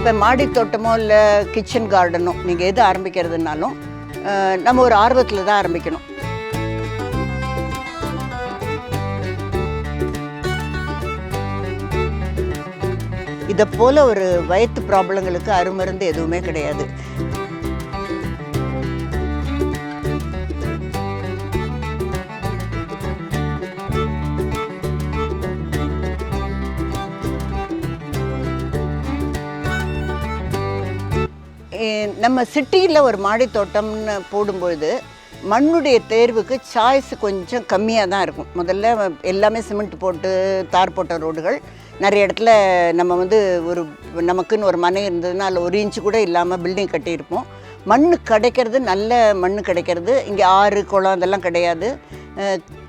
இப்போ மாடி தோட்டமோ இல்லை கிச்சன் கார்டனோ நீங்கள் எது ஆரம்பிக்கிறதுனாலும் நம்ம ஒரு ஆர்வத்தில் தான் ஆரம்பிக்கணும். இதை போல் ஒரு வயிற்று ப்ராப்ளங்களுக்கு அருமருந்து எதுவுமே கிடையாது. நம்ம சிட்டியில் ஒரு மாடி தோட்டம்னு போடும்பொழுது மண்ணுடைய தேர்வுக்கு சாய்ஸ் கொஞ்சம் கம்மியாக தான் இருக்கும். முதல்ல எல்லாமே சிமெண்ட் போட்டு தார் போட்ட ரோடுகள் நிறைய இடத்துல நம்ம ஒரு நமக்குன்னு ஒரு மனை இருந்ததுன்னா அதில் 1 இன்ச்சு கூட இல்லாமல் பில்டிங் கட்டியிருப்போம். மண் கிடைக்கிறது, நல்ல மண் கிடைக்கிறது இங்கே ஆறு குளம் அதெல்லாம் கிடையாது,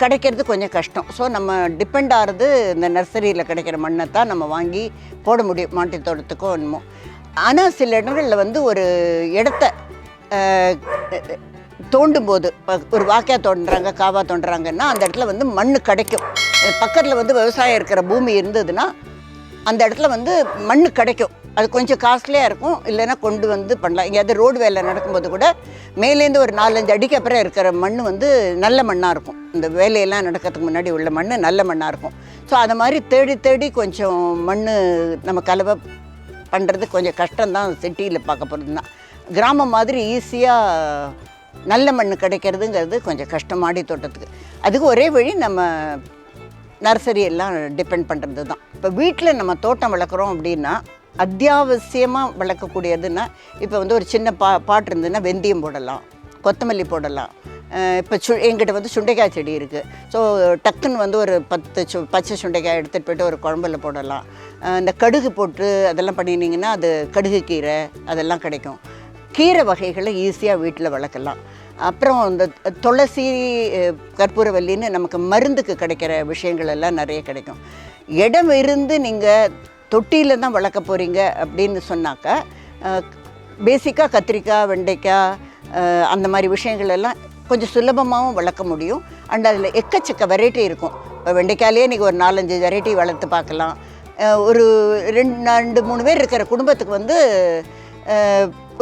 கிடைக்கிறது கொஞ்சம் கஷ்டம். ஸோ நம்ம டிபெண்ட் ஆகிறது இந்த நர்சரியில் கிடைக்கிற மண்ணை தான் நம்ம வாங்கி போட முடியும் மாட்டி தோட்டத்துக்கோ என்னமோ. ஆனால் சில இடங்களில் ஒரு இடத்த தோண்டும்போது ஒரு வாக்கியா தோண்டுறாங்க, காவா தோண்டுறாங்கன்னா அந்த இடத்துல மண் கிடைக்கும். பக்கத்தில் விவசாயம் இருக்கிற பூமி இருந்ததுன்னா அந்த இடத்துல மண் கிடைக்கும். அது கொஞ்சம் காஸ்ட்லியாக இருக்கும், இல்லைன்னா கொண்டு பண்ணலாம். எங்கேயாவது ரோடு வேலை நடக்கும்போது கூட மேலேருந்து ஒரு 4-5 அடிக்கு அப்புறம் இருக்கிற மண் நல்ல மண்ணாக இருக்கும். இந்த வேலையெல்லாம் நடக்கிறதுக்கு முன்னாடி உள்ள மண் நல்ல மண்ணாக இருக்கும். ஸோ அதை மாதிரி தேடி தேடி கொஞ்சம் மண் நம்ம கலவை பண்ணுறது கொஞ்சம் கஷ்டம்தான். சிட்டியில் பார்க்க போகிறதுனா கிராமம் மாதிரி ஈஸியாக நல்ல மண் கிடைக்கிறதுங்கிறது கொஞ்சம் கஷ்டம் மாடி தோட்டத்துக்கு. அதுக்கு ஒரே வழி நம்ம நர்சரி எல்லாம் டிபெண்ட் பண்ணுறது தான். இப்போ வீட்டில் நம்ம தோட்டம் வளர்க்குறோம் அப்படின்னா அத்தியாவசியமாக வளர்க்கக்கூடியதுன்னா இப்போ ஒரு சின்ன பாட்டு இருந்ததுன்னா வெந்தயம் போடலாம், கொத்தமல்லி போடலாம். இப்போ எங்கிட்ட சுண்டைக்காய் செடி இருக்குது. ஸோ டக்குன்னு ஒரு 10 பச்சை சுண்டைக்காய் எடுத்துகிட்டு போய்ட்டு ஒரு குழம்புல போடலாம். இந்த கடுகு போட்டு அதெல்லாம் பண்ணினீங்கன்னா அது கடுகு கீரை அதெல்லாம் கிடைக்கும். கீரை வகைகளை ஈஸியாக வீட்டில் வளர்க்கலாம். அப்புறம் இந்த துளசி, கற்பூரவல்லின்னு நமக்கு மருந்துக்கு கிடைக்கிற விஷயங்கள் எல்லாம் நிறைய கிடைக்கும். இடம் இருந்து நீங்கள் தொட்டியில் தான் வளர்க்க போகிறீங்க அப்படின்னு சொன்னாக்கா பேசிக்காக கத்திரிக்காய், வெண்டைக்காய் அந்த மாதிரி விஷயங்கள் எல்லாம் கொஞ்சம் சுலபமாகவும் வளர்க்க முடியும். அண்ட் அதில் எக்கச்சக்க வெரைட்டி இருக்கும். இப்போ வெண்டைக்காயிலே இன்றைக்கி ஒரு 4-5 வெரைட்டி வளர்த்து பார்க்கலாம். ஒரு 2-3 பேர் இருக்கிற குடும்பத்துக்கு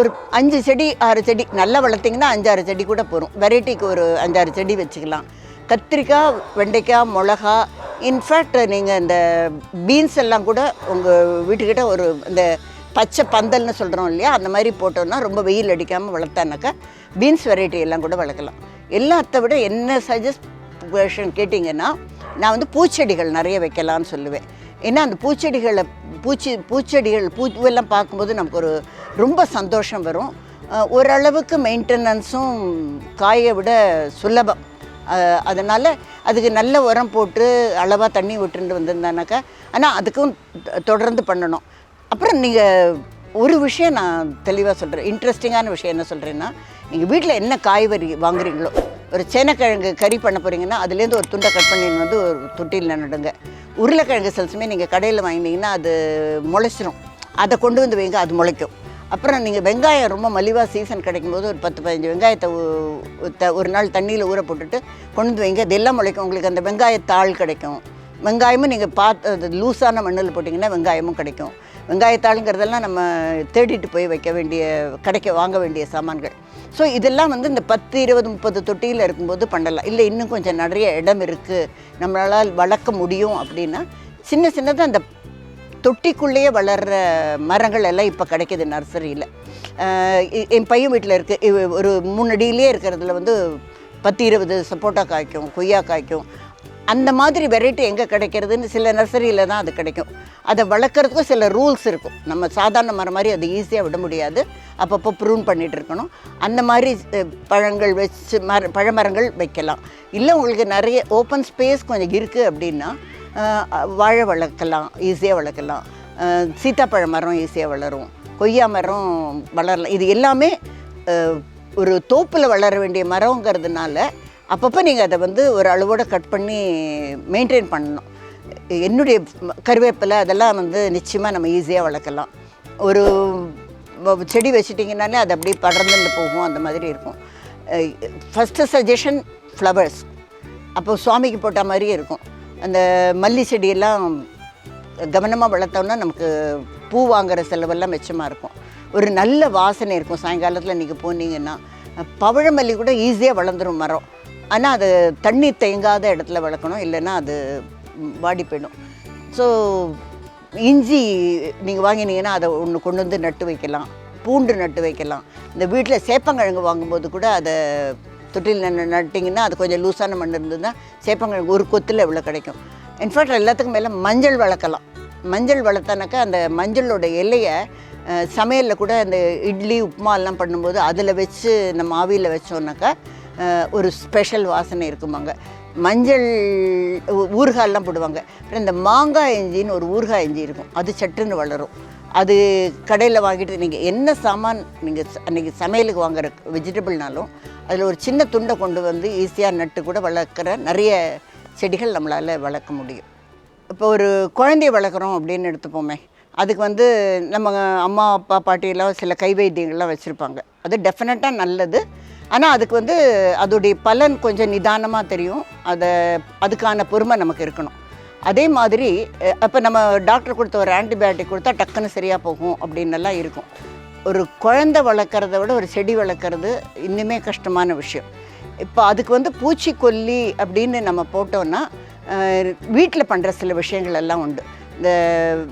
ஒரு 5 செடி 6 செடி நல்லா வளர்த்திங்கன்னா 5-6 செடி கூட போகும். வெரைட்டிக்கு ஒரு 5-6 செடி வச்சுக்கலாம். கத்திரிக்காய், வெண்டைக்காய், மிளகா, இன்ஃபேக்ட் நீங்கள் இந்த பீன்ஸ் எல்லாம் கூட உங்கள் வீட்டுக்கிட்ட ஒரு இந்த பச்சை பந்தல்னு சொல்கிறோம் இல்லையா, அந்த மாதிரி போட்டோன்னா ரொம்ப வெயில் அடிக்காமல் வளர்த்தானாக்கா பீன்ஸ் வெரைட்டி எல்லாம் கூட வளர்க்கலாம். எல்லாத்த விட என்ன சஜஷன் கேட்டிங்கன்னா நான் பூச்செடிகள் நிறைய வைக்கலான்னு சொல்லுவேன். ஏன்னா அந்த பூச்செடிகள் பூவெல்லாம் பார்க்கும்போது நமக்கு ரொம்ப சந்தோஷம் வரும். ஓரளவுக்கு மெயின்டெனன்ஸும் காயை விட சுலபம். அதனால் அதுக்கு நல்ல உரம் போட்டு அளவாக தண்ணி விட்டுட்டு வந்திருந்தானாக்கா, ஆனால் அதுக்கும் தொடர்ந்து பண்ணணும். அப்புறம் நீங்கள் ஒரு விஷயம் நான் தெளிவாக சொல்கிறேன், இன்ட்ரெஸ்டிங்கான விஷயம் என்ன சொல்கிறேன்னா, நீங்கள் வீட்டில் என்ன காய்கறி வாங்குறீங்களோ, ஒரு சேனக்கிழங்கு கறி பண்ண போகிறீங்கன்னா அதுலேருந்து ஒரு துண்டை கட் பண்ணி ஒரு தொட்டியில் நடுங்க. உருளைக்கிழங்கு சிலசுமே நீங்கள் கடையில் வாங்கினீங்கன்னா அது முளைச்சிரும், அதை கொண்டு வைங்க, அது முளைக்கும். அப்புறம் நீங்கள் வெங்காயம் ரொம்ப மலிவாக சீசன் கிடைக்கும்போது ஒரு 10-15 வெங்காயத்தை ஒரு நாள் தண்ணியில் ஊற போட்டுட்டு கொண்டு வைங்க, அதெல்லாம் முளைக்கும். உங்களுக்கு அந்த வெங்காயத்தாள் கிடைக்கும். வெங்காயமும் நீங்கள் அது லூஸான மண்ணில் போட்டிங்கன்னா வெங்காயமும் கிடைக்கும். வெங்காயத்தாளுங்கிறதெல்லாம் நம்ம தேடிட்டு போய் வாங்க வேண்டிய சாமான்கள். ஸோ இதெல்லாம் இந்த 10-20-30 தொட்டியில் இருக்கும்போது பண்ணலாம். இல்லை இன்னும் கொஞ்சம் நிறைய இடம் இருக்குது, நம்மளால் வளர்க்க முடியும் அப்படின்னா சின்னதாக அந்த தொட்டிக்குள்ளேயே வளர்கிற மரங்கள் எல்லாம் இப்போ கிடைக்கிது நர்சரியில். என் பையன் வீட்டில் இருக்குது, ஒரு 3 அடியிலே இருக்கிறதுல 10-20 சப்போட்டா காய்க்கும், கொய்யா காய்க்கும். அந்த மாதிரி வெரைட்டி எங்கே கிடைக்கிறதுன்னு சில நர்சரியில் தான் அது கிடைக்கும். அதை வளர்க்குறதுக்கும் சில ரூல்ஸ் இருக்கும். நம்ம சாதாரண மரம் மாதிரி அது ஈஸியாக விட முடியாது, அப்பப்போ ப்ரூன் பண்ணிகிட்டு இருக்கணும். அந்த மாதிரி பழங்கள் வச்சு பழமரங்கள் வைக்கலாம். இல்லை உங்களுக்கு நிறைய ஓப்பன் ஸ்பேஸ் கொஞ்சம் இருக்குது அப்படின்னா வாழை வளர்க்கலாம், ஈஸியாக வளர்க்கலாம். சீத்தாப்பழ மரம் ஈஸியாக வளரும், கொய்யா மரம் வளரலாம். இது எல்லாமே ஒரு தோப்பில் வளர வேண்டிய மரங்கிறதுனால அப்பப்போ நீங்கள் அதை ஒரு அளவோடு கட் பண்ணி மெயின்டைன் பண்ணணும். என்னுடைய கருவேப்பிலை அதெல்லாம் நிச்சயமாக நம்ம ஈஸியாக வளர்க்கலாம். ஒரு செடி வச்சிட்டிங்கனாலே அது அப்படியே படர்ந்துட்டு போகும், அந்த மாதிரி இருக்கும். First suggestion flowers. அப்போ சுவாமிக்கு போட்ட மாதிரியே இருக்கும். அந்த மல்லி செடியெல்லாம் கவனமாக வளர்த்தோம்னா நமக்கு பூ வாங்குகிற செலவெல்லாம் மிச்சமாக இருக்கும். ஒரு நல்ல வாசனை இருக்கும். சாயங்காலத்தில் நீங்கள் போனீங்கன்னா பவழமல்லி கூட ஈஸியாக வளர்ந்துடும் மரம். ஆனால் அது தண்ணி தேங்காத இடத்துல வளர்க்கணும், இல்லைன்னா அது வாடி போயிடும். ஸோ இஞ்சி நீங்கள் வாங்கினீங்கன்னா அதை ஒன்று கொண்டு வந்து நட்டு வைக்கலாம், பூண்டு நட்டு வைக்கலாம். இந்த வீட்டில் சேப்பங்கிழங்கு வாங்கும்போது கூட அதை தொட்டில் நட்டிங்கன்னா அது கொஞ்சம் லூஸான மண் இருந்ததுன்னா சேப்பங்கிழங்கு ஒரு கொத்தில் இவ்வளோ கிடைக்கும். இன்ஃபேக்ட் எல்லாத்துக்கும் மேலே மஞ்சள் வளர்க்கலாம். மஞ்சள் வளர்த்தானாக்கா அந்த மஞ்சளோட இலையை சமையலில் கூட அந்த இட்லி உப்புமாலாம் பண்ணும்போது அதில் வச்சு நம்ம ஆவியில் வச்சோன்னாக்கா ஒரு ஸ்பெஷல் வாசனை இருக்குமாங்க. மஞ்சள் ஊறுகாயெல்லாம் போடுவாங்க. அப்புறம் இந்த மாங்காய் இஞ்சின்னு ஒரு ஊறுகாய் இஞ்சி இருக்கும், அது சட்டுன்னு வளரும். அது கடையில் வாங்கிட்டு நீங்கள் என்ன சாமான் நீங்கள் அன்றைக்கி சமையலுக்கு வாங்குற வெஜிடபிள்னாலும் அதில் ஒரு சின்ன துண்டை கொண்டு வந்து ஈஸியாக நட்டு கூட வளர்க்குற நிறைய செடிகள் நம்மளால் வளர்க்க முடியும். இப்போ ஒரு குழந்தைய வளர்க்குறோம் அப்படின்னு எடுத்துப்போமே, அதுக்கு வந்து நம்ம அம்மா அப்பா பாட்டியெல்லாம் சில கைவைத்தியங்கள்லாம் வச்சுருப்பாங்க. அது டெஃபினட்டாக நல்லது. ஆனால் அதுக்கு வந்து அதோடைய பலன் கொஞ்சம் நிதானமாக தெரியும். அதுக்கான பொறுமை நமக்கு இருக்கணும். அதே மாதிரி அப்போ நம்ம டாக்டர் கொடுத்த ஒரு ஆன்டிபயோட்டிக் கொடுத்தா டக்குன்னு சரியாக போகும் அப்படின்னெல்லாம் இருக்கும். ஒரு குழந்தை வளர்க்குறத விட ஒரு செடி வளர்க்குறது இன்னுமே கஷ்டமான விஷயம். இப்போ அதுக்கு வந்து பூச்சிக்கொல்லி அப்படின்னு நம்ம போட்டோன்னா வீட்டில் பண்ணுற சில விஷயங்கள் எல்லாம் உண்டு. இந்த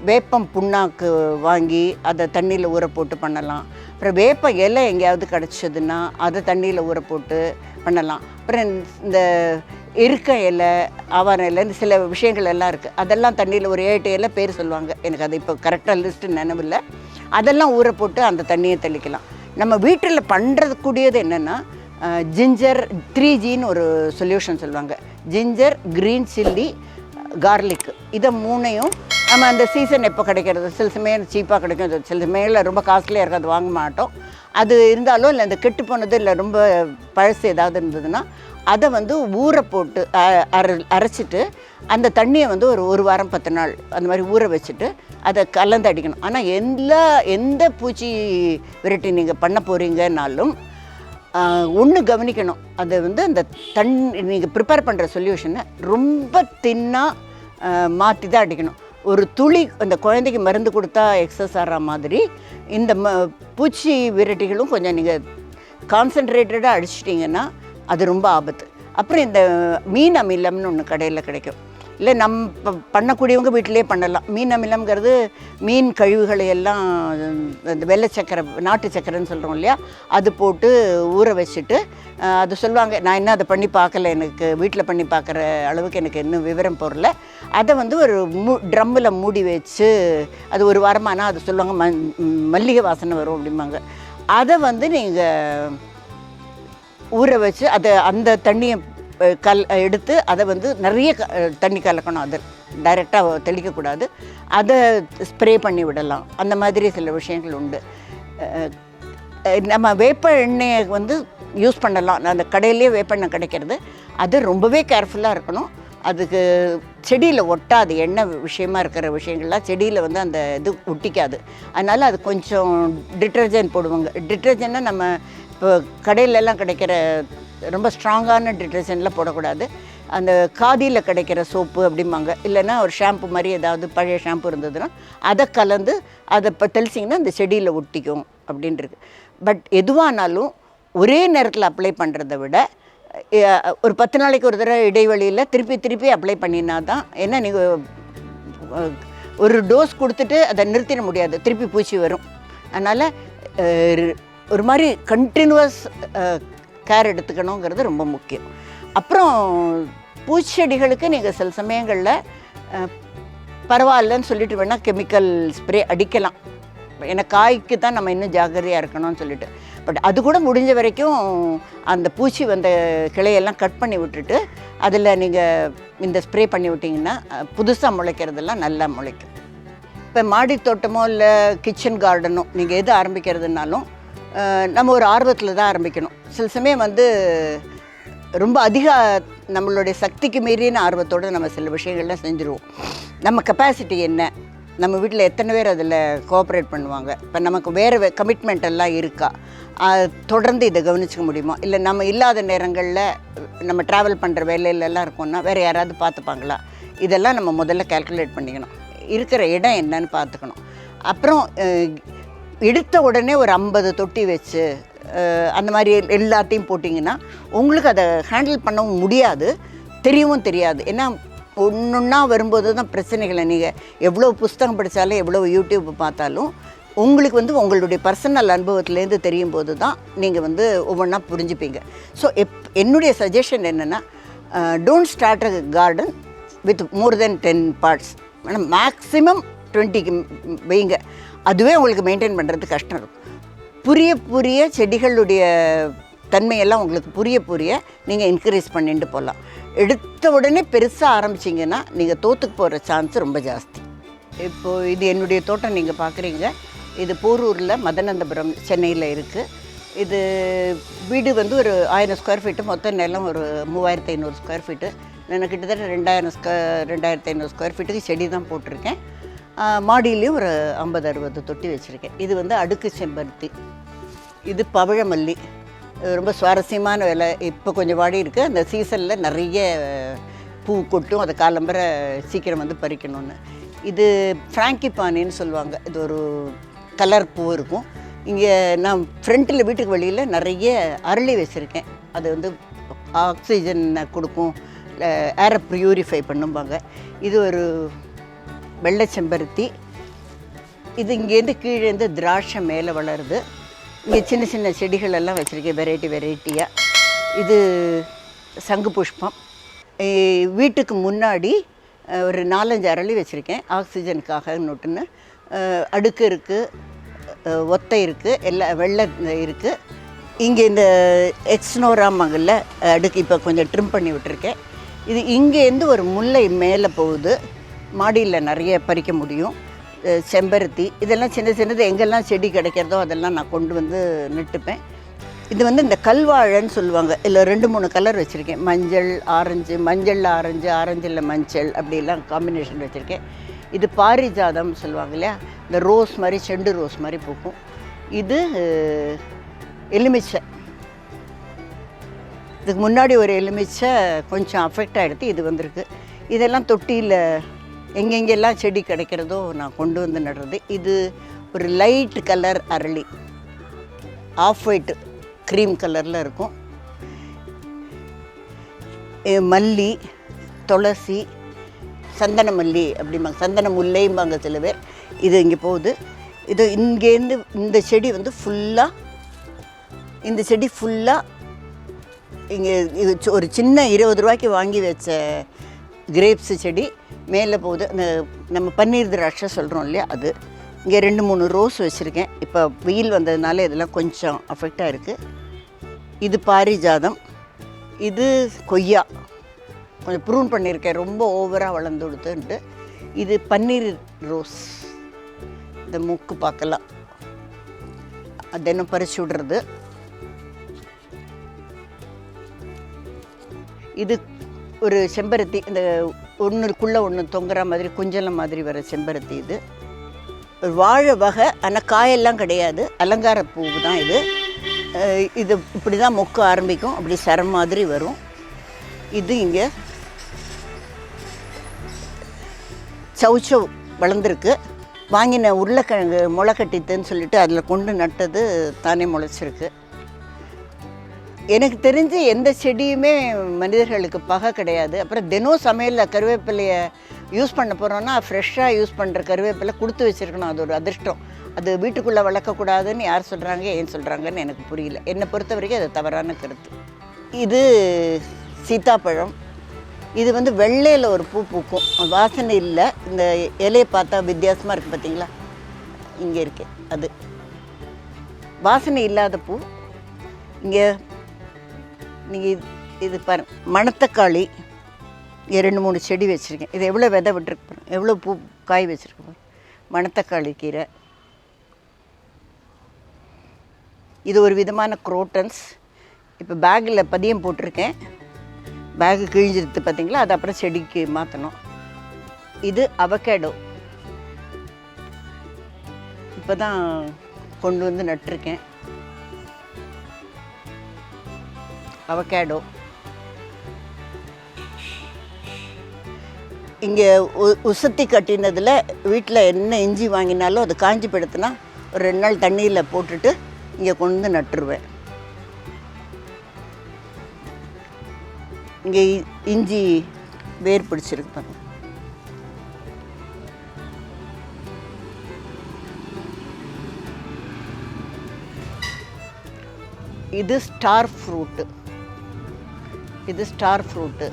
வேப்பம் புண்ணாக்கு வாங்கி அதை தண்ணியில் ஊற போட்டு பண்ணலாம். அப்புறம் வேப்ப இலை எங்கேயாவது கிடச்சதுன்னா அதை தண்ணியில் ஊற போட்டு பண்ணலாம். அப்புறம் இந்த இருக்க இலை, ஆவார இலை, இந்த சில விஷயங்கள் எல்லாம் இருக்குது. அதெல்லாம் தண்ணியில் ஒரு 7 இலை பேர் சொல்லுவாங்க, எனக்கு அது இப்போ கரெக்டாக லிஸ்ட்டு நினைவில்லை. அதெல்லாம் ஊற போட்டு அந்த தண்ணியை தெளிக்கலாம். நம்ம வீட்டில் பண்ணுறதுக்கூடியது என்னென்னா ஜிஞ்சர் 3Gன்னு ஒரு சொல்யூஷன் சொல்லுவாங்க. ஜிஞ்சர், க்ரீன் சில்லி, கார்லிக், இதை 3ஐயும் நம்ம அந்த சீசன் எப்போ கிடைக்கிறது, சில சமயம் சீப்பாக கிடைக்கும், சில சமயத்தில் ரொம்ப காஸ்ட்லியாக இருக்கும், அது வாங்க மாட்டோம். அது இருந்தாலும் இல்லை இந்த கெட்டு போனது இல்லை ரொம்ப பழசு ஏதாவது இருந்ததுன்னா அதை வந்து ஊற போட்டு அரைச்சிட்டு அந்த தண்ணியை வந்து ஒரு வாரம் 10 நாள் அந்த மாதிரி ஊற வச்சுட்டு அதை கலந்து அடிக்கணும். ஆனால் எந்த பூச்சி விரட்டி நீங்கள் பண்ண போகிறீங்கன்னாலும் ஒன்று கவனிக்கணும். அது வந்து அந்த நீங்கள் ப்ரிப்பேர் பண்ணுற சொல்யூஷனை ரொம்ப தின்னாக மாற்றி தான் அடிக்கணும். ஒரு துளி அந்த குழந்தைக்கு மருந்து கொடுத்தா எக்ஸஸ் ஆகிற மாதிரி இந்த பூச்சி விரட்டிகளும் கொஞ்சம் நீங்கள் கான்சன்ட்ரேட்டடாக அடிச்சிட்டிங்கன்னா அது ரொம்ப ஆபத்து. அப்புறம் இந்த மீன் அமிலம்னு ஒன்று கடையில் கிடைக்கும். இல்லை நம்ம பண்ணக்கூடியவங்க வீட்டிலே பண்ணலாம். மீன் அமிலம்ங்கிறது மீன் கழிவுகளை எல்லாம் இந்த வெள்ளை சக்கரை, நாட்டு சக்கரைன்னு சொல்கிறோம் இல்லையா, அது போட்டு ஊற வச்சுட்டு அது சொல்லுவாங்க. நான் இன்னும் அதை பண்ணி பார்க்கல, எனக்கு வீட்டில் பண்ணி பார்க்குற அளவுக்கு எனக்கு இன்னும் விவரம் போடல. அதை வந்து ஒரு ட்ரம்மில் மூடி வச்சு அது ஒரு வாரமானால் அது சொல்லுவாங்க மல்லிகை வாசனை வரும் அப்படிம்பாங்க. அதை வந்து நீங்கள் ஊற வச்சு அந்த தண்ணியை எடுத்து அதை வந்து நிறைய தண்ணி கலக்கணும். அது டைரெக்டாக தெளிக்கக்கூடாது, அதை ஸ்ப்ரே பண்ணி விடலாம். அந்த மாதிரி சில விஷயங்கள் உண்டு. நம்ம வேப்ப எண்ணெயை வந்து யூஸ் பண்ணலாம். அந்த கடையிலேயே வேப்பெண்ணெய் கிடைக்கிறது. அது ரொம்பவே கேர்ஃபுல்லாக இருக்கணும். அதுக்கு செடியில் ஒட்டாது. எண்ணெய் விஷயமா இருக்கிற விஷயங்கள்லாம் செடியில் வந்து அந்த இது ஒட்டிக்காது. அதனால் அது கொஞ்சம் டிட்டர்ஜென்ட் போடுவாங்க. டிட்டர்ஜென்ட்னா நம்ம இப்போ கடையிலெல்லாம் கிடைக்கிற ரொம்ப ஸ்ட்ராங்கான டிட்டர்ஜென்ட்லாம் போடக்கூடாது. அந்த காதியில் கிடைக்கிற சோப்பு அப்படிம்பாங்க, இல்லைன்னா ஒரு ஷாம்பு மாதிரி ஏதாவது பழைய ஷாம்பு இருந்ததுன்னா அதை கலந்து அதை இப்போ தெளிச்சிங்கன்னா அந்த செடியில் ஒட்டிக்கும் அப்படின்றது. பட் எதுவானாலும் ஒரே நேரத்தில் அப்ளை பண்ணுறதை விட ஒரு 10 நாளைக்கு ஒரு தடவை இடைவெளியில் திருப்பி அப்ளை பண்ணினா தான். ஏன்னா நீங்கள் ஒரு டோஸ் கொடுத்துட்டு அதை நிறுத்திட முடியாது, திருப்பி பூச்சி வரும். அதனால் ஒரு மாதிரி கண்டினியூவஸ் கேர் எடுத்துக்கணுங்கிறது ரொம்ப முக்கியம். அப்புறம் பூச்செடிகளுக்கு நீங்கள் சில சமயங்களில் பரவாயில்லன்னு சொல்லிட்டு வேணால் கெமிக்கல் ஸ்ப்ரே அடிக்கலாம். ஏன்னா காய்க்கு தான் நம்ம இன்னும் ஜாக்கிரதையாக இருக்கணும்னு சொல்லிட்டு. பட் அது கூட முடிஞ்ச வரைக்கும் அந்த பூச்சி வந்த கிளையெல்லாம் கட் பண்ணி விட்டுட்டு அதில் நீங்கள் இந்த ஸ்ப்ரே பண்ணி விட்டிங்கன்னா புதுசாக முளைக்கிறதெல்லாம் நல்லா முளைக்கும். இப்போ மாடி தோட்டமோ இல்லை கிச்சன் கார்டனோ நீங்கள் எது ஆரம்பிக்கிறதுனாலும் நம்ம ஒரு ஆர்வத்தில் தான் ஆரம்பிக்கணும். சில சமயம் வந்து ரொம்ப அதிக நம்மளுடைய சக்திக்கு மீறின ஆர்வத்தோடு நம்ம சில விஷயங்கள்லாம் செஞ்சுருவோம். நம்ம கெப்பாசிட்டி என்ன, நம்ம வீட்டில் எத்தனை பேர் அதில் கோஆப்ரேட் பண்ணுவாங்க, இப்போ நமக்கு வேறு கமிட்மெண்ட் எல்லாம் இருக்கா, தொடர்ந்து இதை கவனிச்சிக்க முடியுமா, இல்லை நம்ம இல்லாத நேரங்களில் நம்ம ட்ராவல் பண்ணுற வேலையிலலாம் இருக்கோம்னா வேறு யாராவது பார்த்துப்பாங்களா, இதெல்லாம் நம்ம முதல்ல கால்குலேட் பண்ணிக்கணும். இருக்கிற இடம் என்னன்னு பார்த்துக்கணும். அப்புறம் எடுத்த உடனே ஒரு 50 தொட்டி வச்சு அந்த மாதிரி எல்லாத்தையும் போட்டிங்கன்னா உங்களுக்கு அதை ஹேண்டில் பண்ணவும் முடியாது, தெரியவும் தெரியாது. ஏன்னா ஒன்றா வரும்போது தான் பிரச்சனைகளை நீங்கள் எவ்வளோ புஸ்தகம் படித்தாலும் எவ்வளோ யூடியூப் பார்த்தாலும் உங்களுக்கு வந்து உங்களுடைய பர்சனல் அனுபவத்துலேருந்து தெரியும் போது தான் நீங்கள் வந்து ஒவ்வொன்றா புரிஞ்சுப்பீங்க. ஸோ என்னுடைய சஜஷன் என்னென்னா, don't start a garden with more then 10 parts. ஆனால் மேக்ஸிமம் 20க்கு வைங்க. அதுவே உங்களுக்கு மெயின்டைன் பண்ணுறது கஷ்டம் இருக்கும். புரிய செடிகளுடைய தன்மையெல்லாம் உங்களுக்கு புரிய நீங்கள் என்கரேஜ் பண்ணிட்டு போகலாம். எடுத்த உடனே பெருசாக ஆரம்பிச்சிங்கன்னா நீங்கள் தோற்றுக்கு போகிற சான்ஸ் ரொம்ப ஜாஸ்தி. இப்போது இது என்னுடைய தோட்டம் நீங்கள் பார்க்குறீங்க. இது போரூரில் மதனந்தபுரம் சென்னையில் இருக்குது. இது வீடு வந்து ஒரு 1000 ஸ்கொயர் ஃபீட்டு, மொத்த நிலம் ஒரு 3500 ஸ்கொயர் ஃபீட்டு. நான் கிட்டத்தட்ட 2500 ஸ்கொயர் ஃபீட்டுக்கு செடி தான் போட்டிருக்கேன். மாடியிலையும் ஒரு 50-60 தொட்டி வச்சுருக்கேன். இது வந்து அடுக்கு செம்பருத்தி, இது பவழமல்லி. ரொம்ப சுவாரஸ்யமான வேலை. இப்போ கொஞ்சம் வாடி இருக்குது. அந்த சீசனில் நிறைய பூ கொட்டும், அதை காலம்பரை சீக்கிரம் வந்து பறிக்கணும்னு. இது ஃப்ராங்கிபானின்னு சொல்லுவாங்க. இது ஒரு கலர் பூ இருக்கும். இங்கே நான் ஃப்ரண்ட்டில் வீட்டுக்கு வெளியில் நிறைய அரளி வச்சுருக்கேன். அது வந்து ஆக்சிஜனை கொடுக்கும், ஏரை ப்யூரிஃபை பண்ணும்பாங்க. இது ஒரு வெள்ளை செம்பருத்தி. இது இங்கேருந்து கீழேருந்து திராட்சை மேலே வளருது. இங்கே சின்ன சின்ன செடிகள் எல்லாம் வச்சுருக்கேன், வெரைட்டியாக. இது சங்கு புஷ்பம். வீட்டுக்கு முன்னாடி ஒரு 4-5 அரளி வச்சுருக்கேன், ஆக்சிஜனுக்காக நொட்டுன்னு. அடுக்கு இருக்குது, ஒத்தை இருக்குது, எல்லாம் வெள்ளை இருக்குது. இங்கே இந்த எக்ஸ்னோராமாங்கல்ல அடுக்கு இப்போ கொஞ்சம் ட்ரிம் பண்ணி விட்டுருக்கேன். இது இங்கேருந்து ஒரு முல்லை மேலே போகுது, மாடியில் நிறைய பறிக்க முடியும். செம்பருத்தி, இதெல்லாம் சின்னது எங்கெல்லாம் செடி கிடைக்கிறதோ அதெல்லாம் நான் கொண்டு வந்து நட்டுப்பேன். இது வந்து இந்த கல்வாழைன்னு சொல்லுவாங்க. இதில் 2-3 கலர் வச்சுருக்கேன். மஞ்சள் ஆரஞ்சு, மஞ்சளில் ஆரஞ்சு, ஆரஞ்சில் மஞ்சள், அப்படிலாம் காம்பினேஷன் வச்சுருக்கேன். இது பாரிஜாதம் சொல்லுவாங்க இல்லையா, இந்த ரோஸ் மாதிரி, செண்டு ரோஸ் மாதிரி பூக்கும். இது எலுமிச்சை. இதுக்கு முன்னாடி ஒரு எலுமிச்சை கொஞ்சம் அஃபெக்ட் ஆகிடுது, இது வந்திருக்கு. இதெல்லாம் தொட்டியில் எங்கெங்கெல்லாம் செடி கிடைக்கிறதோ நான் கொண்டு வந்து நடுறது. இது ஒரு லைட் கலர் அரளி, ஆஃப் ஒயிட் க்ரீம் கலரில் இருக்கும். மல்லி, துளசி, சந்தன மல்லி அப்படிம்பாங்க, சந்தன முல்லைம்பாங்க சில பேர். இது இங்கே போகுது. இது இங்கேருந்து இந்த செடி வந்து ஃபுல்லாக, இந்த செடி ஃபுல்லாக இங்கே இது ஒரு சின்ன 20 ரூபாய்க்கு வாங்கி வச்ச கிரேப்ஸு செடி மேலே போகுது. அந்த நம்ம பன்னீர் திராட்சை சொல்கிறோம் இல்லையா, அது. இங்கே 2-3 ரோஸ் வச்சுருக்கேன். இப்போ வெயில் வந்ததுனால இதெல்லாம் கொஞ்சம் அஃபெக்டாக இருக்குது. இது பாரிஜாதம். இது கொய்யா, கொஞ்சம் ப்ரூன் பண்ணியிருக்கேன், ரொம்ப ஓவராக வளர்ந்து கொடுத்துன்ட்டு. இது பன்னீர் ரோஸ். இந்த மூக்கு பார்க்கலாம், அது என்ன பறிச்சு விடுறது. இது ஒரு செம்பருத்தி, இந்த ஒன்றுக்குள்ளே ஒன்று தொங்குற மாதிரி குஞ்சலம் மாதிரி வர செம்பருத்தி. இது ஒரு வாழை வகை, ஆனால் காயெல்லாம் கிடையாது, அலங்கார பூ தான் இது. இது இப்படி தான் மொக்கு ஆரம்பிக்கும், அப்படி சரம் மாதிரி வரும். இது இங்கே சவுச்சவ் வளர்ந்துருக்கு. வாங்கின உருளைக்கிழங்கு முளைக்கட்டித்துன்னு சொல்லிட்டு அதில் கொண்டு நட்டது தானே முளைச்சிருக்கு. எனக்கு தெரிஞ்சு எந்த செடியுமே மனிதர்களுக்கு பகை கிடையாது. அப்புறம் தினம் சமையலில் கருவேப்பிலையை யூஸ் பண்ண போகிறோன்னா ஃப்ரெஷ்ஷாக யூஸ் பண்ணுற கருவேப்பிலை கொடுத்து வச்சுருக்கணும். அது ஒரு அதிர்ஷ்டம். அது வீட்டுக்குள்ளே வளர்க்கக்கூடாதுன்னு யார் சொல்கிறாங்க, ஏன் சொல்கிறாங்கன்னு எனக்கு புரியல. என்னை பொறுத்த வரைக்கும் அது தவறான கருத்து. இது சீத்தாப்பழம். இது வந்து வெள்ளையில் ஒரு பூ பூக்கும், வாசனை இல்லை. இந்த இலையை பார்த்தா வித்தியாசமாக இருக்குது பார்த்தீங்களா, இங்கே இருக்கு. அது வாசனை இல்லாத பூ. இங்கே நீங்கள் இது பாரு, மணத்தக்காளி. 2-3 செடி வச்சுருக்கேன். இது எவ்வளோ விதை விட்டுருக்கு, எவ்வளோ பூ காய் வச்சுருக்கு. மணத்தக்காளி கீரை. இது ஒரு விதமான குரோட்டன்ஸ். இப்போ பேக்கில் பதியம் போட்டிருக்கேன். பேகு கிழிஞ்சிருது பார்த்தீங்களா, அது அப்புறம் செடிக்கு மாற்றணும். இது அவகேடோ, இப்போ தான் கொண்டு வந்து நட்டிருக்கேன். அவகேடோ. இங்கே உசத்தி கட்டினதில் வீட்டில் என்ன இஞ்சி வாங்கினாலும் அது காஞ்சி படுத்துனா ஒரு 2 நாள் தண்ணியில் போட்டுட்டு இங்கே கொண்டு வந்து நட்டுருவேன். இங்கே இஞ்சி வேர் பிடிச்சிருக்கு பாருங்க. இது ஸ்டார் ஃப்ரூட்டு. இது ஸ்டார் ஃப்ரூட்டு.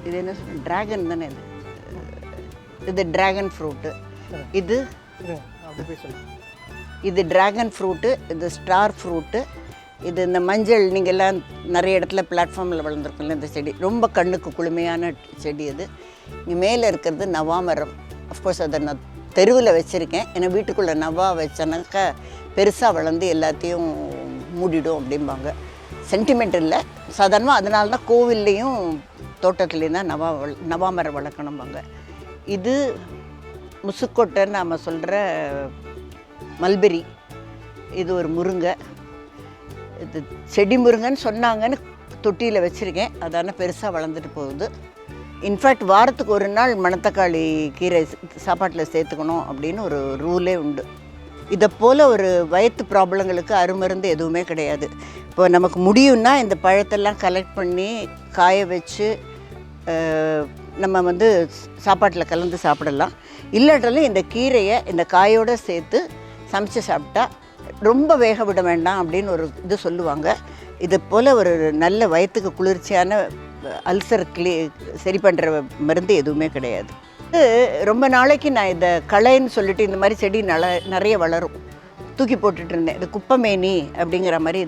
இது என்ன சொல்ற டிராகன் தானே இது. இது டிராகன் ஃப்ரூட்டு. இது இது டிராகன் ஃப்ரூட்டு. இது ஸ்டார் ஃப்ரூட்டு. இது இந்த மஞ்சள் நீங்கள்லாம் நிறைய இடத்துல பிளாட்ஃபார்மில் வளர்ந்துருக்குல்ல இந்த செடி, ரொம்ப கண்ணுக்கு குளுமையான செடி. அது இங்கே மேலே இருக்கிறது நவாமரம். அஃப்கோர்ஸ் அதை நான் தெருவில் வச்சுருக்கேன். ஏன்னா வீட்டுக்குள்ளே நவா வச்சனாக்கா பெருசாக வளர்ந்து எல்லாத்தையும் மூடிடும் அப்படிம்பாங்க. சென்டிமெண்ட் இல்லை, சாதாரணமாக. அதனால தான் கோவில்லையும் தோட்டத்துலேயும் தான் நவாமரம் வளர்க்கணும்பாங்க. இது முசுக்கொட்டைன்னு நாம் சொல்கிற மல்பெரி. இது ஒரு முருங்கை. இது செடி முருங்கன்னு சொன்னாங்கன்னு தொட்டியில் வச்சுருக்கேன். அதான பெருசாக வளர்ந்துட்டு போகுது. இன்ஃபேக்ட் வாரத்துக்கு ஒரு நாள் மணத்தக்காளி கீரை சாப்பாட்டில் சேர்த்துக்கணும் அப்படின்னு ஒரு ரூலே உண்டு. இதை போல் ஒரு வயிற்று ப்ராப்ளங்களுக்கு அருமருந்து எதுவுமே கிடையாது. இப்போ நமக்கு முடியும்னா இந்த பழத்தெல்லாம் கலெக்ட் பண்ணி காய வச்சு நம்ம வந்து சாப்பாட்டில் கலந்து சாப்பிடலாம். இல்லாட்டாலும் இந்த கீரையை இந்த காயோடு சேர்த்து சமைச்சு சாப்பிட்டா ரொம்ப வேக விட வேண்டாம் அப்படின்னு ஒரு இது சொல்லுவாங்க. இது போல் ஒரு நல்ல வயிற்றுக்கு குளிர்ச்சியான அல்சர் சரி பண்ணுற மருந்து எதுவுமே கிடையாது. ரொம்ப நாளைக்கு நான் இதை களைன்னு சொல்லிட்டு இந்த மாதிரி செடி நிறைய வளரும் தூக்கி போட்டுட்டு இருந்தேன். இது குப்பமேனி அப்படிங்கிற மாதிரி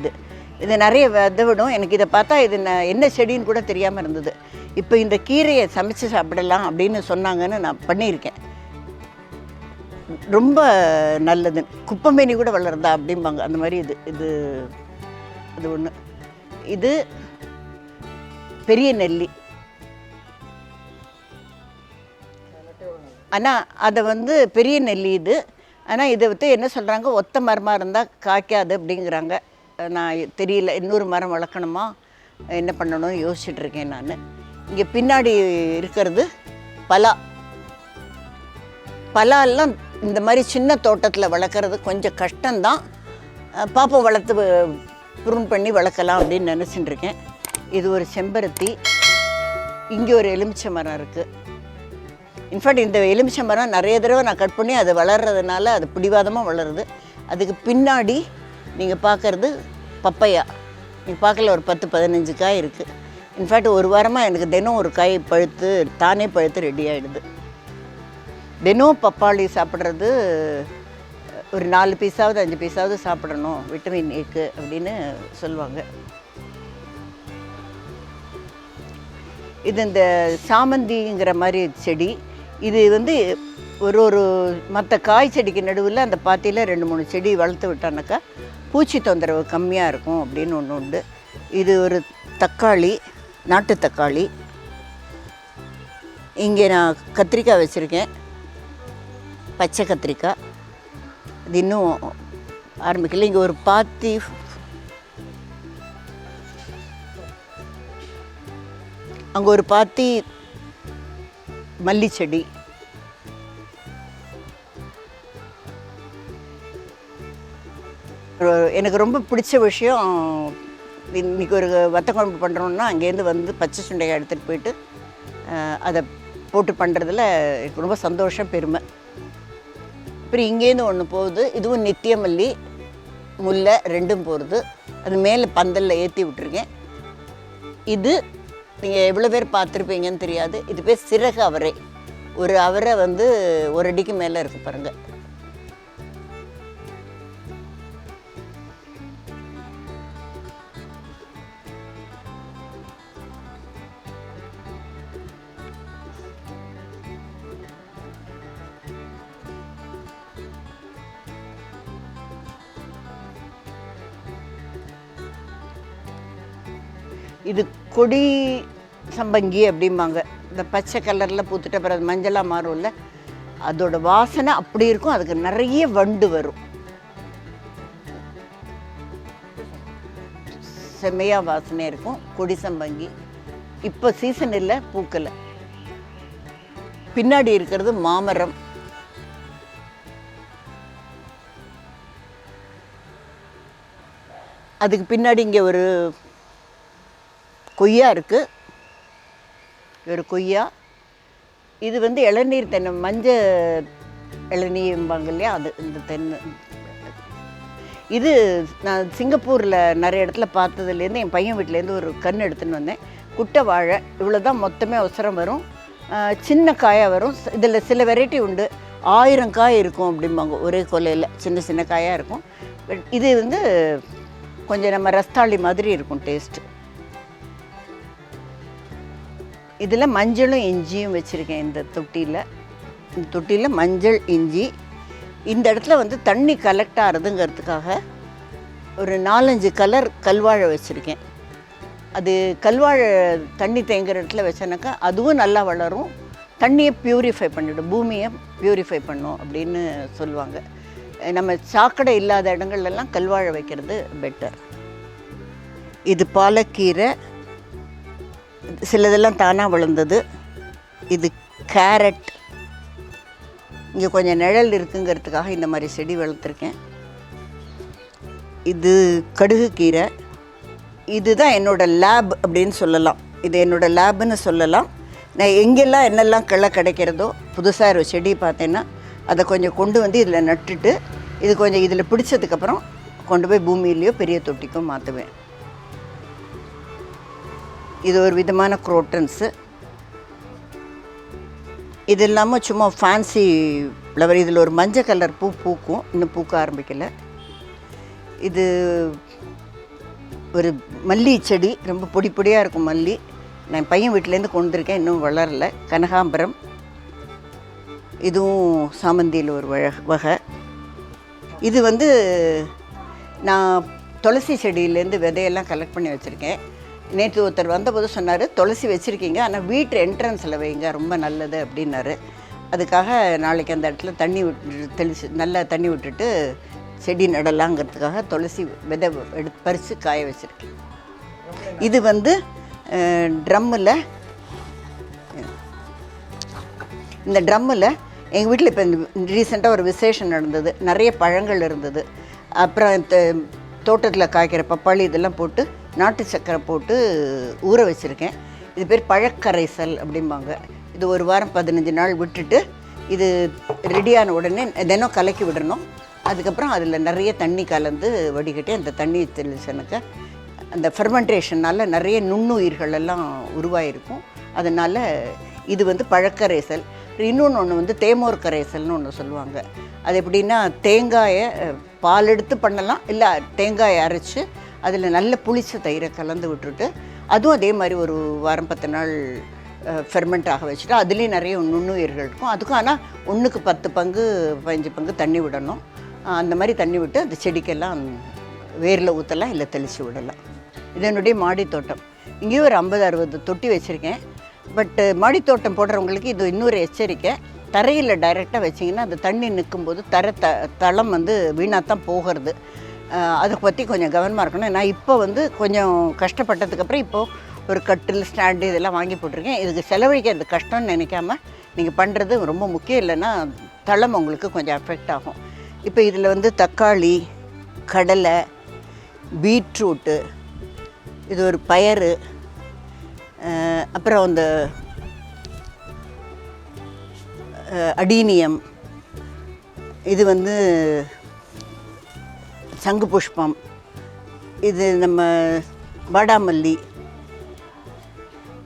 இது நிறைய விதவிடும். எனக்கு இதை பார்த்தா இது என்ன செடின்னு கூட தெரியாமல் இருந்தது. இப்போ இந்த கீரையை சமைச்சு சாப்பிடலாம் அப்படின்னு சொன்னாங்கன்னு நான் பண்ணியிருக்கேன். ரொம்ப நல்லது. குப்பமேனி கூட வளருதா அப்படிம்பாங்க. அந்த மாதிரி இது ஒன்று. இது பெரிய நெல்லி. ஆனால் அதை வந்து பெரிய நெல்லி இது. ஆனால் இதை வந்து என்ன சொல்கிறாங்க, ஒத்த மரமாக இருந்தால் காய்க்காது அப்படிங்கிறாங்க. நான் தெரியல, இன்னொரு மரம் வளர்க்கணுமா என்ன பண்ணணும்னு யோசிச்சுட்ருக்கேன் நான். இங்கே பின்னாடி இருக்கிறது பலாலாம் இந்த மாதிரி சின்ன தோட்டத்தில் வளர்க்குறது கொஞ்சம் கஷ்டம்தான். பாப்பம் வளர்த்து ப்ரூன் பண்ணி வளர்க்கலாம் அப்படின்னு நினச்சிட்டு இருக்கேன். இது ஒரு செம்பருத்தி. இங்கே ஒரு எலுமிச்சை மரம் இருக்குது. இன்ஃபேக்ட் இந்த எலுமிச்சை மரம் நிறைய தடவை நான் கட் பண்ணி அது வளர்கிறதுனால அது பிடிவாதமாக வளருது. அதுக்கு பின்னாடி நீங்கள் பார்க்குறது பப்பையா. நீங்கள் பார்க்கல, ஒரு 10-15 காய் இருக்குது. இன்ஃபேக்ட் ஒரு வாரமாக எனக்கு தினம் ஒரு காய் தானே பழுத்து ரெடி ஆகிடுது. தினம் பப்பாளி சாப்பிட்றது ஒரு 4 பீஸாவது 5 பீஸாவது சாப்பிடணும், விட்டமின் ஏக்கு அப்படின்னு சொல்லுவாங்க. இது இந்த சாமந்திங்கிற மாதிரி செடி. இது வந்து ஒரு மற்ற காய் செடிக்கு நடுவில் அந்த பாத்தியில் 2-3 செடி வளர்த்து விட்டானாக்கா பூச்சி தொந்தரவு கம்மியாக இருக்கும் அப்படின்னு ஒன்று உண்டு. இது ஒரு தக்காளி, நாட்டு தக்காளி. இங்கே நான் கத்திரிக்காய் வச்சுருக்கேன், பச்சை கத்திரிக்காய். இது இன்னும் ஆரம்பிக்கல. இங்கே ஒரு பாத்தி, அங்கே ஒரு பாத்தி மல்லி செடி. எனக்கு ரொம்ப பிடிச்ச விஷயம், இன்றைக்கி ஒரு வத்த குழம்பு பண்ணுறோன்னா அங்கேருந்து வந்து பச்சை சுண்டைக்காய் எடுத்துகிட்டு போயிட்டு அதை போட்டு பண்ணுறதுல எனக்கு ரொம்ப சந்தோஷம், பெருமை. அப்புறம் இங்கேருந்து ஒன்று போகுது. இதுவும் நித்தியமல்லி, முல்லை ரெண்டும் போகிறது. அது மேலே பந்தலில் ஏற்றி விட்டுருக்கேன். இது நீங்கள் எவ்வளோ பேர் பார்த்துருப்பீங்கன்னு தெரியாது. இது பேர் சிறகு அவரை. ஒரு அவரை வந்து 1 அடிக்கு மேலே இருக்குது பாருங்கள். இது கொடி சம்பங்கி அப்படிம்பாங்க. இந்த பச்சை கலரில் பூத்துட்ட பிறகு மஞ்சளாக மாறும்ல, அதோட வாசனை அப்படி இருக்கும். அதுக்கு நிறைய வண்டு வரும். செம்மையாக வாசனையாக இருக்கும். கொடி சம்பங்கி இப்போ சீசன் இல்லை, பூக்கலை. பின்னாடி இருக்கிறது மாமரம். அதுக்கு பின்னாடி இங்கே ஒரு கொய்யா இருக்குது, ஒரு கொய்யா. இது வந்து இளநீர் தென்னை, மஞ்சள் இளநீர்பாங்க இல்லையா, அது இந்த தென்னை. இது நான் சிங்கப்பூரில் நிறைய இடத்துல பார்த்ததுலேருந்து என் பையன் வீட்டிலேருந்து ஒரு கன்று எடுத்துன்னு வந்தேன். குட்டை வாழை, இவ்வளோ தான் மொத்தமே அவசரம் வரும். சின்ன காயாக வரும். இதில் சில வெரைட்டி உண்டு, 1000 காய் இருக்கும் அப்படிம்பாங்க ஒரே கொலையில், சின்ன சின்ன காயாக இருக்கும். இது வந்து கொஞ்சம் நம்ம ரஸ்தாளி மாதிரி இருக்கும் டேஸ்ட்டு. இதில் மஞ்சளும் இஞ்சியும் வச்சுருக்கேன் இந்த தொட்டியில். இந்த தொட்டியில் மஞ்சள், இஞ்சி. இந்த இடத்துல வந்து தண்ணி கலெக்ட் ஆகிறதுங்கிறதுக்காக ஒரு 4-5 கலர் கல்வாழை வச்சுருக்கேன். அது கல்வாழை தண்ணி தேங்குற இடத்துல வச்சோன்னாக்கா அதுவும் நல்லா வளரும், தண்ணியை ப்யூரிஃபை பண்ணிவிடும், பூமியை ப்யூரிஃபை பண்ணும் அப்படின்னு சொல்லுவாங்க. நம்ம சாக்கடை இல்லாத இடங்கள்லாம் கல்வாழை வைக்கிறது பெட்டர். இது பாலக்கீரை, சிலதெல்லாம் தானாக வளர்ந்தது. இது கேரட், இங்கே கொஞ்சம் நிழல் இருக்குங்கிறதுக்காக இந்த மாதிரி செடி வளர்த்துருக்கேன். இது கடுகு கீரை. இதுதான் என்னோடய லேப் அப்படின்னு சொல்லலாம், இது என்னோடய லேப்னு சொல்லலாம். நான் எங்கெல்லாம் என்னெல்லாம் கிளை கிடைக்கிறதோ, புதுசாக ஒரு செடி பார்த்தேன்னா அதை கொஞ்சம் கொண்டு வந்து இதில் நட்டுட்டு, இது கொஞ்சம் இதில் பிடிச்சதுக்கப்புறம் கொண்டு போய் பூமியிலையோ பெரிய தொட்டிக்கோ மாற்றுவேன். இது ஒரு விதமான குரோட்டன்ஸு. இது இல்லாமல் சும்மா ஃபேன்சி ஃப்ளவர். இதில் ஒரு மஞ்சள் கலர் பூ பூக்கும், இன்னும் பூக்க ஆரம்பிக்கலை. இது ஒரு மல்லி செடி, ரொம்ப பொடி பொடியாக இருக்கும் மல்லி. நான் பையன் வீட்டிலேருந்து கொண்டு வந்திருக்கேன், இன்னும் வளரலை. கனகாம்பரம், இதுவும் சாமந்தியில் ஒரு வகை. இது வந்து நான் துளசி செடியிலேருந்து விதையெல்லாம் கலெக்ட் பண்ணி வச்சுருக்கேன். நேற்று ஒருத்தர் வந்தபோது சொன்னார், துளசி வச்சுருக்கீங்க ஆனால் வீட்டு என்ட்ரன்ஸில் வைங்க, ரொம்ப நல்லது அப்படின்னாரு. அதுக்காக நாளைக்கு அந்த இடத்துல தண்ணி தெளிச்சு நல்லா தண்ணி விட்டுட்டு செடி நடலாங்கிறதுக்காக துளசி விதை எடுத்து பறித்து காய வச்சுருக்கேன். இது வந்து ட்ரம்மில், இந்த ட்ரம்மில் எங்கள் வீட்டில் இப்போ ரீசெண்டாக ஒரு விசேஷம் நடந்தது, நிறைய பழங்கள் இருந்தது. அப்புறம் தோட்டத்தில் காய்க்கிற பப்பாளி இதெல்லாம் போட்டு நாட்டு சக்கரை போட்டு ஊற வச்சுருக்கேன். இது பேர் பழக்கரைசல் அப்படிம்பாங்க. இது ஒரு வாரம் 15 நாள் விட்டுட்டு இது ரெடியான உடனே தினம் கலக்கி விடணும். அதுக்கப்புறம் அதில் நிறைய தண்ணி கலந்து வடிகட்டி அந்த தண்ணி தெளிச்சனுக்க அந்த ஃபெர்மெண்டேஷனால் நிறைய நுண்ணுயிர்கள் எல்லாம் உருவாயிருக்கும். அதனால் இது வந்து பழக்கரைசல். இன்னொன்று ஒன்று வந்து தேமோர் கரைசல்னு ஒன்று சொல்லுவாங்க. அது எப்படின்னா, தேங்காயை பால் எடுத்து பண்ணலாம், இல்லை தேங்காயை அரைச்சி அதில் நல்ல புளிச்ச தயிரை கலந்து விட்டுட்டு அதுவும் அதே மாதிரி ஒரு வாரம் 10 நாள் ஃபெர்மெண்ட் ஆக வச்சுட்டு அதுலேயும் நிறைய நுண்ணுயிர்கள் இருக்கும். அதுக்கும் ஆனால் 1க்கு 10 பங்கு 15 பங்கு தண்ணி விடணும். அந்த மாதிரி தண்ணி விட்டு அந்த செடிக்கெல்லாம் வேரில் ஊற்றலாம், இல்லை தெளித்து விடலாம். இது என்னுடைய மாடித்தோட்டம். இங்கேயும் ஒரு 50-60 தொட்டி வச்சுருக்கேன். பட்டு மாடித்தோட்டம் போடுறவங்களுக்கு இது இன்னொரு எச்சரிக்கை, தரையில் டைரெக்டாக வச்சிங்கன்னா அந்த தண்ணி நிற்கும்போது தளம் வந்து வீணாகத்தான் போகிறது. அதை பற்றி கொஞ்சம் கவனமாக இருக்கணும். நான் இப்போ வந்து கொஞ்சம் கஷ்டப்பட்டதுக்கப்புறம் இப்போது ஒரு கட்டில், ஸ்டாண்டு இதெல்லாம் வாங்கி போட்டிருக்கேன். இதுக்கு செலவழிக்கிறது கஷ்டம்னு நினைக்காம நீங்கள் பண்ணுறது ரொம்ப முக்கியம். இல்லைன்னா தளம் உங்களுக்கு கொஞ்சம் அஃபெக்ட் ஆகும். இப்போ இதில் வந்து தக்காளி, கடலை, பீட்ரூட்டு, இது ஒரு பயறு, அப்புறம் அந்த அடீனியம், இது வந்து சங்கு புஷ்பம், இது நம்ம வாடாமல்லி,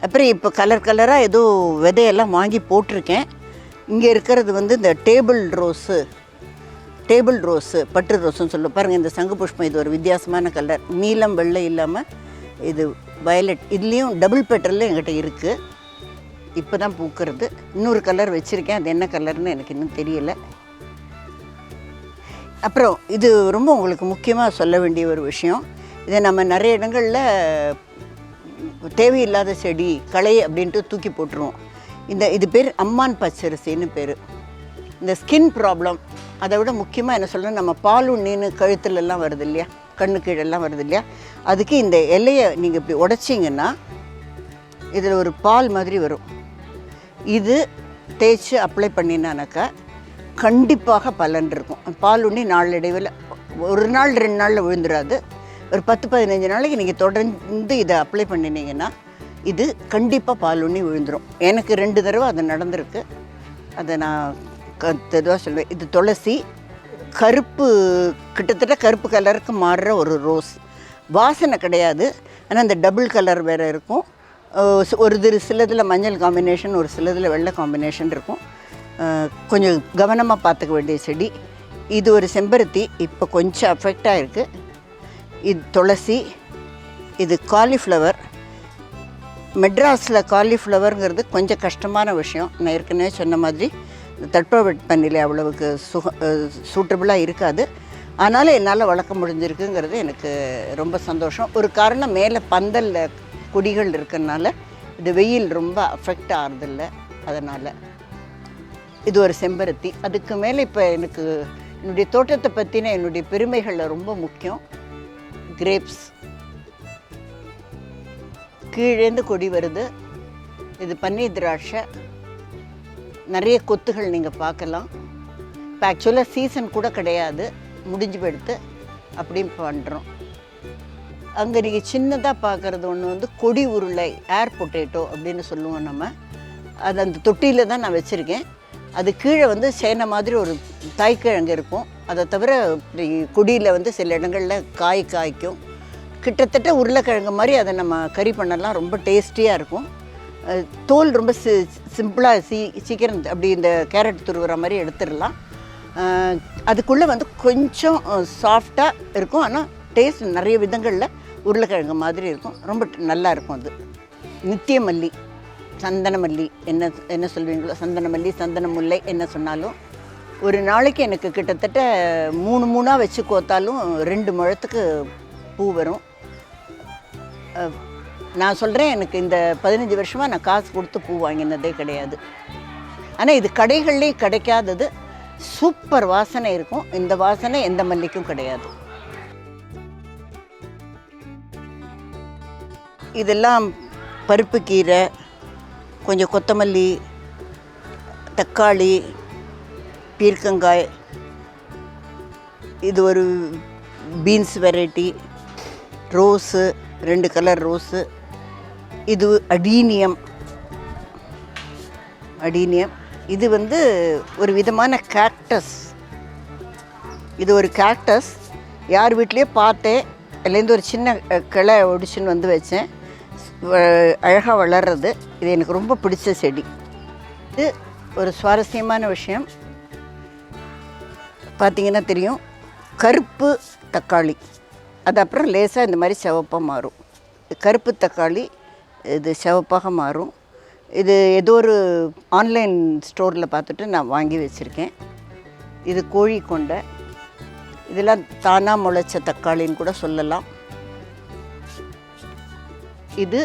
அப்புறம் இப்போ கலர் கலராக ஏதோ விதையெல்லாம் வாங்கி போட்டிருக்கேன். இங்கே இருக்கிறது வந்து இந்த டேபிள் ரோஸு பட்டு ரோஸுன்னு சொல்லுவோம் பாருங்கள். இந்த சங்கு புஷ்பம் இது ஒரு வித்தியாசமான கலர், நீலம் வெள்ளை இல்லாமல் இது வயலட். இதுலேயும் டபுள் பெட்டரில் என்கிட்ட இருக்குது, இப்போ தான் பூக்கிறது. இன்னொரு கலர் வச்சுருக்கேன், அது என்ன கலர்னு எனக்கு இன்னும் தெரியலை. அப்புறம் இது ரொம்ப உங்களுக்கு முக்கியமாக சொல்ல வேண்டிய ஒரு விஷயம். இதை நம்ம நிறைய இடங்களில் தேவையில்லாத செடி, களை அப்படின்ட்டு தூக்கி போட்டுருவோம். இது பேர் அம்மான் பச்சரிசின்னு பேர். இந்த ஸ்கின் ப்ராப்ளம், அதை விட முக்கியமாக என்ன சொல்கிறேன், நம்ம பால் உண்ணின்னு கழுத்துலலாம் வருது இல்லையா, கண்ணு கீழெல்லாம் வருது இல்லையா, அதுக்கு இந்த இலையை நீங்கள் இப்படி உடைச்சிங்கன்னா இதில் ஒரு பால் மாதிரி வரும். இது தேய்ச்சி அப்ளை பண்ணினானாக்கா கண்டிப்பாக பலன் இருக்கும். பால் உண்ணி நாளடைவில் ஒரு நாள் 2 நாளில் விழுந்துடாது. ஒரு 10-15 நாளைக்கு நீங்கள் தொடர்ந்து இதை அப்ளை பண்ணினீங்கன்னா இது கண்டிப்பாக பால் உண்ணி விழுந்துடும். எனக்கு 2 தடவை அது நடந்திருக்கு. அதை நான் தெளிவாக சொல்லுவேன். இது துளசி, கருப்பு, கிட்டத்தட்ட கருப்பு கலருக்கு மாறுற ஒரு ரோஸ். வாசனை கிடையாது, ஆனால் அந்த டபுள் கலர் வேறு இருக்கும். ஒரு சிலதில் மஞ்சள் காம்பினேஷன், ஒரு சிலதில் வெள்ளை காம்பினேஷன் இருக்கும். கொஞ்சம் கவனமாக பார்த்துக்க வேண்டிய செடி. இது ஒரு செம்பருத்தி, இப்போ கொஞ்சம் அஃபெக்ட் ஆகிருக்கு. இது துளசி, இது காலிஃப்ளவர். மெட்ராஸில் காலிஃப்ளவருங்கிறது கொஞ்சம் கஷ்டமான விஷயம். நான் ஏற்கனவே சொன்ன மாதிரி தட்பவெப்பநிலை அவ்வளவுக்கு சூட்டபுளாக இருக்காது. ஆனாலும் என்னால் வளர்க்க முடிஞ்சிருக்குங்கிறது எனக்கு ரொம்ப சந்தோஷம். ஒரு காரணம், மேலே பந்தலில் கொடிகள் இருக்கிறதுனால இது வெயில் ரொம்ப அஃபெக்ட் ஆகிறதில்ல. அதனால் இது ஒரு செம்பருத்தி. அதுக்கு மேலே இப்போ எனக்கு என்னுடைய தோட்டத்தை பற்றின என்னுடைய பெருமைகளில் ரொம்ப முக்கியம் கிரேப்ஸ். கீழேந்து கொடி வருது. இது பன்னீர் திராட்சை. நிறைய கொத்துகள் நீங்கள் பார்க்கலாம். இப்போ ஆக்சுவலாக சீசன் கூட கிடையாது, முடிஞ்சு போயிடுத்து. அப்படியும் பண்ணுறோம். அங்கே நீங்கள் சின்னதாக பார்க்குறது ஒன்று வந்து கொடி உருளை, ஏர் பொட்டேட்டோ அப்படின்னு சொல்லுவோம் நம்ம. அது அந்த தொட்டியில் தான் நான் வச்சுருக்கேன். அது கீழே வந்து சேனை மாதிரி ஒரு தாய்க்கிழங்கு இருக்கும். அதை தவிர கொடியில் வந்து சில இடங்களில் காய்க்கும். கிட்டத்தட்ட உருளைக்கிழங்கு மாதிரி அதை நம்ம கறி பண்ணலாம். ரொம்ப டேஸ்டியாக இருக்கும். தோல் ரொம்ப சிம்பிளாக சீக்கிரம் அப்படி இந்த கேரட் துருவுற மாதிரி எடுத்துடலாம். அதுக்குள்ளே வந்து கொஞ்சம் சாஃப்டாக இருக்கும், ஆனால் டேஸ்ட் நிறைய விதங்களில் உருளைக்கிழங்கு மாதிரி இருக்கும். ரொம்ப நல்லா இருக்கும். அது நித்திய மல்லி, சந்தன மல்லி, என்ன சொல்வீங்களோ, சந்தன மல்லி, சந்தன முல்லை என்ன சொன்னாலும் ஒரு நாளைக்கு எனக்கு கிட்டத்தட்ட 3 வச்சு கோத்தாலும் 2 முழத்துக்கு பூ வரும். நான் சொல்கிறேன், எனக்கு இந்த 15 வருஷமாக நான் காசு கொடுத்து பூ வாங்கினதே கிடையாது. ஆனால் இது கடைகள்லேயும் கிடைக்காதது. சூப்பர் வாசனை இருக்கும். இந்த வாசனை எந்த மல்லிக்கும் கிடையாது. இதெல்லாம் பருப்பு கீரை, கொஞ்சம் கொத்தமல்லி, தக்காளி, பீர்க்கங்காய். இது ஒரு beans variety. Rose, 2 colour rose. இது அடீனியம். இது வந்து ஒரு விதமான கேக்டஸ். இது ஒரு கேக்டஸ். யார் வீட்லேயே பார்த்தேன். அதுலேருந்து ஒரு சின்ன கிளை ஒடிச்சுன்னு வந்து வச்சேன். அழகாக வளர்றது. இது எனக்கு ரொம்ப பிடிச்ச செடி. இது ஒரு சுவாரஸ்யமான விஷயம் பார்த்திங்கன்னா தெரியும். கருப்பு தக்காளி, அது அப்புறம் லேசாக இந்த மாதிரி சிவப்பாக மாறும். கருப்பு தக்காளி இது சிவப்பாக மாறும். இது ஏதோ ஒரு ஆன்லைன் ஸ்டோரில் பார்த்துட்டு நான் வாங்கி வச்சுருக்கேன். இது கோழிக்கொண்டை. இதெல்லாம் தானாக முளைச்ச தக்காளின்னு கூட சொல்லலாம். இது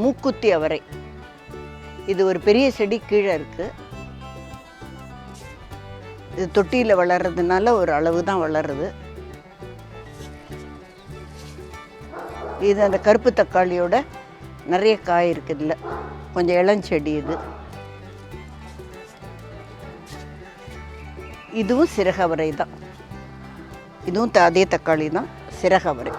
மூக்குத்தி அவரை. இது ஒரு பெரிய செடி கீழே இருக்குது. இது தொட்டியில் வளர்கிறதுனால ஒரு அளவு தான் வளருது. இது அந்த கருப்பு தக்காளியோட நிறைய காய் இருக்குதுல்ல, கொஞ்சம் இளஞ்செடி. இதுவும் சிறகவரை தான். இதுவும் அதே தக்காளி தான், சிறகவரை.